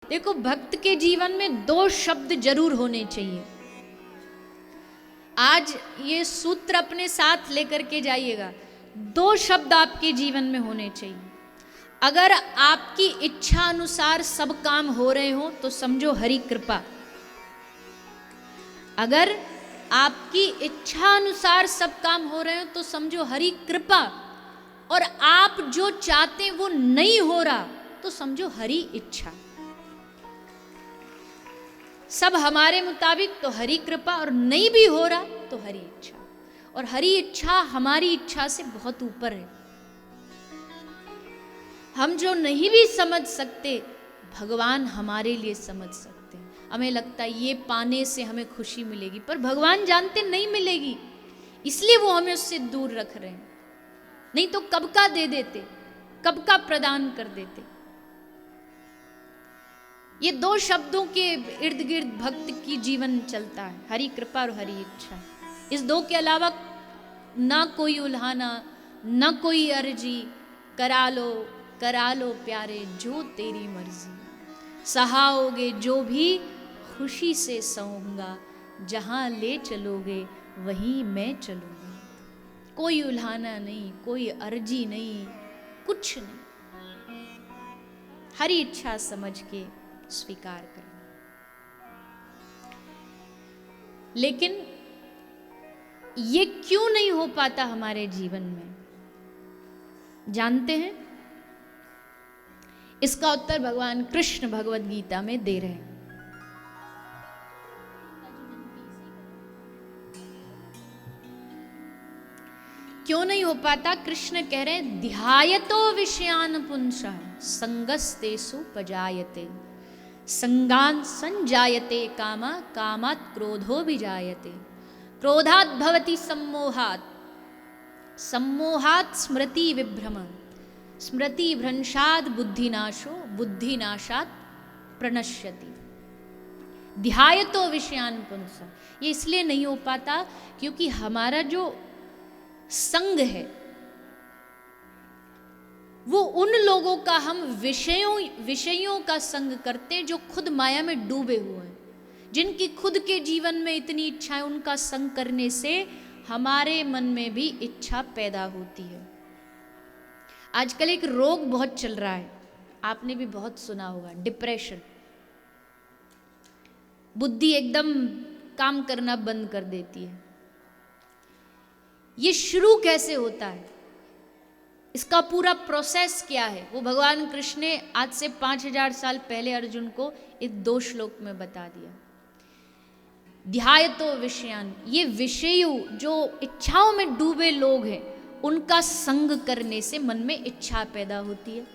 देखो, भक्त के जीवन में 2 शब्द जरूर होने चाहिए। आज ये सूत्र अपने साथ लेकर के जाइएगा। 2 शब्द आपके जीवन में होने चाहिए। अगर आपकी इच्छा अनुसार सब काम हो रहे हो तो समझो हरि कृपा। अगर आपकी इच्छा अनुसार सब काम हो रहे हो तो समझो हरि कृपा। और आप जो चाहते हैं वो नहीं हो रहा तो समझो हरि इच्छा। सब हमारे मुताबिक तो हरि कृपा, और नहीं भी हो रहा तो हरि इच्छा। और हरि इच्छा हमारी इच्छा से बहुत ऊपर है। हम जो नहीं भी समझ सकते, भगवान हमारे लिए समझ सकते हैं। हमें लगता है ये पाने से हमें खुशी मिलेगी, पर भगवान जानते नहीं मिलेगी, इसलिए वो हमें उससे दूर रख रहे हैं। नहीं तो कब का दे देते, कब का प्रदान कर देते। ये 2 शब्दों के इर्द गिर्द भक्त की जीवन चलता है, हरि कृपा और हरि इच्छा। इस 2 के अलावा ना कोई उल्हाना, ना कोई अर्जी। करा लो प्यारे जो तेरी मर्जी। सहाओगे जो भी खुशी से सहूंगा, जहां ले चलोगे वहीं मैं चलूंगा। कोई उल्हाना नहीं, कोई अर्जी नहीं, कुछ नहीं। हरि इच्छा समझ के स्वीकार करना। लेकिन ये क्यों नहीं हो पाता हमारे जीवन में, जानते हैं? इसका उत्तर भगवान कृष्ण भगवद गीता में दे रहे हैं। क्यों नहीं हो पाता? कृष्ण कह रहे हैं, ध्यायतो विषयान पुंसः संगस्तेषु पजायते, संगान संजायते कामा, कामात् क्रोधो विजायते, क्रोधात् भवति सम्मोहात्, सम्मोहात् स्मृति विभ्रम, स्मृति भ्रंशात् बुद्धिनाशो, बुद्धिनाशात् प्रणश्यति। ध्यायतो विषयान पुंसः, ये इसलिए नहीं हो पाता क्योंकि हमारा जो संग है वो उन लोगों का, हम विषयों का संग करते हैं जो खुद माया में डूबे हुए हैं, जिनकी खुद के जीवन में इतनी इच्छा है। उनका संग करने से हमारे मन में भी इच्छा पैदा होती है। आजकल एक रोग बहुत चल रहा है, आपने भी बहुत सुना होगा, डिप्रेशन। बुद्धि एकदम काम करना बंद कर देती है। ये शुरू कैसे होता है, इसका पूरा प्रोसेस क्या है, वो भगवान कृष्ण ने आज से 5000 साल पहले अर्जुन को इस 2 श्लोक में बता दिया। ध्यायतो विषयान, ये विषयु जो इच्छाओं में डूबे लोग हैं, उनका संग करने से मन में इच्छा पैदा होती है।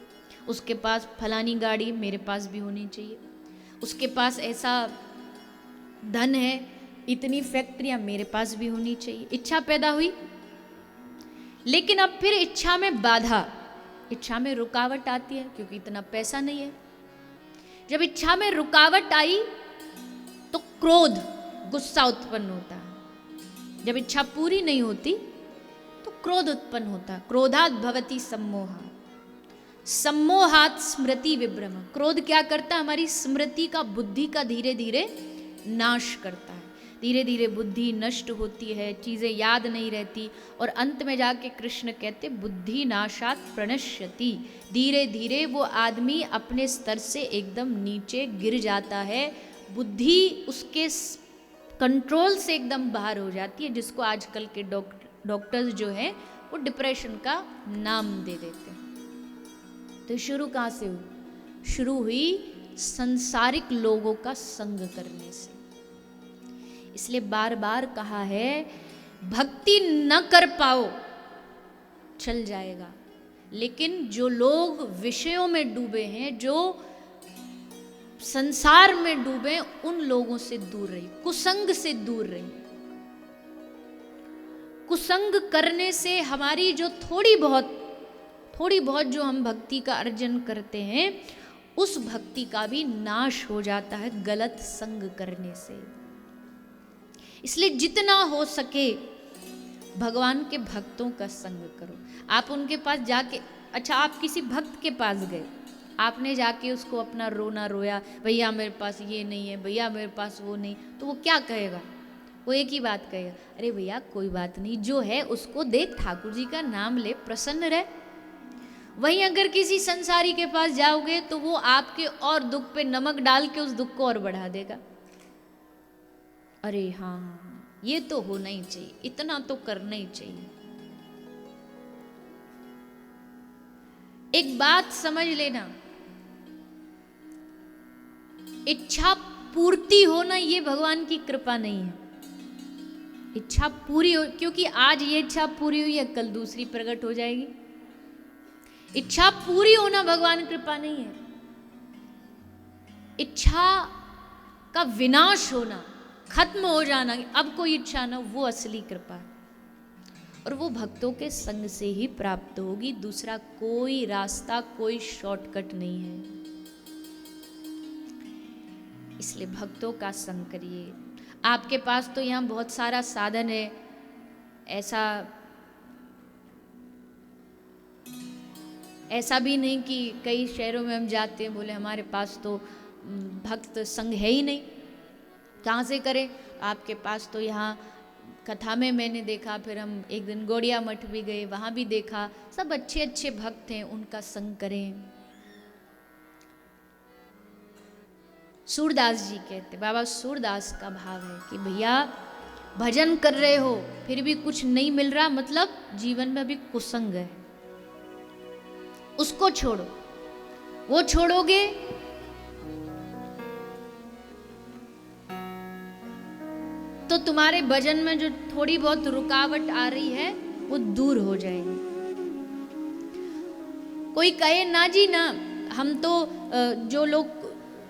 उसके पास फलानी गाड़ी मेरे पास भी होनी चाहिए, उसके पास ऐसा धन है, इतनी फैक्ट्रियां मेरे पास भी होनी चाहिए। इच्छा पैदा हुई, लेकिन अब फिर इच्छा में बाधा, इच्छा में रुकावट आती है क्योंकि इतना पैसा नहीं है। जब इच्छा में रुकावट आई तो क्रोध, गुस्सा उत्पन्न होता है। जब इच्छा पूरी नहीं होती तो क्रोध उत्पन्न होता है। क्रोधात् भवति सम्मोहा, सम्मोहात् स्मृति विभ्रम। क्रोध क्या करता है? हमारी स्मृति का, बुद्धि का धीरे धीरे नाश करता है। धीरे धीरे बुद्धि नष्ट होती है, चीज़ें याद नहीं रहती, और अंत में जाके कृष्ण कहते बुद्धि नाशात् प्रणश्यति। धीरे धीरे वो आदमी अपने स्तर से एकदम नीचे गिर जाता है, बुद्धि उसके कंट्रोल से एकदम बाहर हो जाती है, जिसको आजकल के डॉक्टर्स जो हैं वो डिप्रेशन का नाम दे देते हैं। तो शुरू कहाँ से हुई? शुरू हुई संसारिक लोगों का संग करने से। इसलिए बार बार कहा है, भक्ति न कर पाओ चल जाएगा, लेकिन जो लोग विषयों में डूबे हैं, जो संसार में डूबे, उन लोगों से दूर रही, कुसंग से दूर रही। कुसंग करने से हमारी जो थोड़ी बहुत जो हम भक्ति का अर्जन करते हैं, उस भक्ति का भी नाश हो जाता है गलत संग करने से। इसलिए जितना हो सके भगवान के भक्तों का संग करो। आप उनके पास जाके, अच्छा आप किसी भक्त के पास गए, आपने जाके उसको अपना रोना रोया, भैया मेरे पास ये नहीं है, भैया मेरे पास वो नहीं, तो वो क्या कहेगा? वो एक ही बात कहेगा, अरे भैया कोई बात नहीं, जो है उसको देख, ठाकुर जी का नाम ले, प्रसन्न रहे। वहीं अगर किसी संसारी के पास जाओगे तो वो आपके और दुख पे नमक डाल के उस दुख को और बढ़ा देगा। अरे हाँ हाँ हाँ, ये तो होना ही चाहिए, इतना तो करना ही चाहिए। एक बात समझ लेना, इच्छा पूर्ति होना ये भगवान की कृपा नहीं है। इच्छा पूरी हो, क्योंकि आज ये इच्छा पूरी हुई है, कल दूसरी प्रकट हो जाएगी। इच्छा पूरी होना भगवान कृपा नहीं है। इच्छा का विनाश होना, खत्म हो जाना, अब कोई इच्छा ना, वो असली कृपा है। और वो भक्तों के संग से ही प्राप्त होगी, दूसरा कोई रास्ता, कोई शॉर्टकट नहीं है। इसलिए भक्तों का संग करिए। आपके पास तो यहाँ बहुत सारा साधन है, ऐसा भी नहीं कि कई शहरों में हम जाते हैं, बोले हमारे पास तो भक्त संग है ही नहीं, कहाँ से करें? आपके पास तो यहाँ कथा में मैंने देखा, फिर हम एक दिन गौड़िया मठ भी गए, वहाँ भी देखा, सब अच्छे अच्छे भक्त हैं, उनका संग करें। सूरदास जी कहते, बाबा सूरदास का भाव है कि भैया भजन कर रहे हो फिर भी कुछ नहीं मिल रहा, मतलब जीवन में अभी कुसंग है, उसको छोड़ो। वो छोड़ोगे तो तुम्हारे भजन में जो थोड़ी बहुत रुकावट आ रही है वो दूर हो जाएगी। कोई कहे ना जी ना, हम तो जो लोग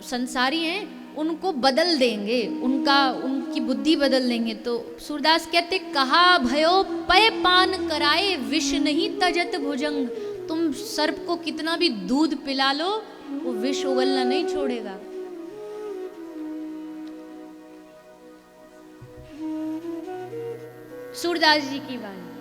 संसारी हैं उनको बदल देंगे, उनकी बुद्धि बदल देंगे। तो सूरदास कहते, कहा भयो पय पान कराए, विष नहीं तजत भुजंग। तुम सर्प को कितना भी दूध पिला लो, वो विष उगलना नहीं छोड़ेगा। सूरदास जी की वाणी।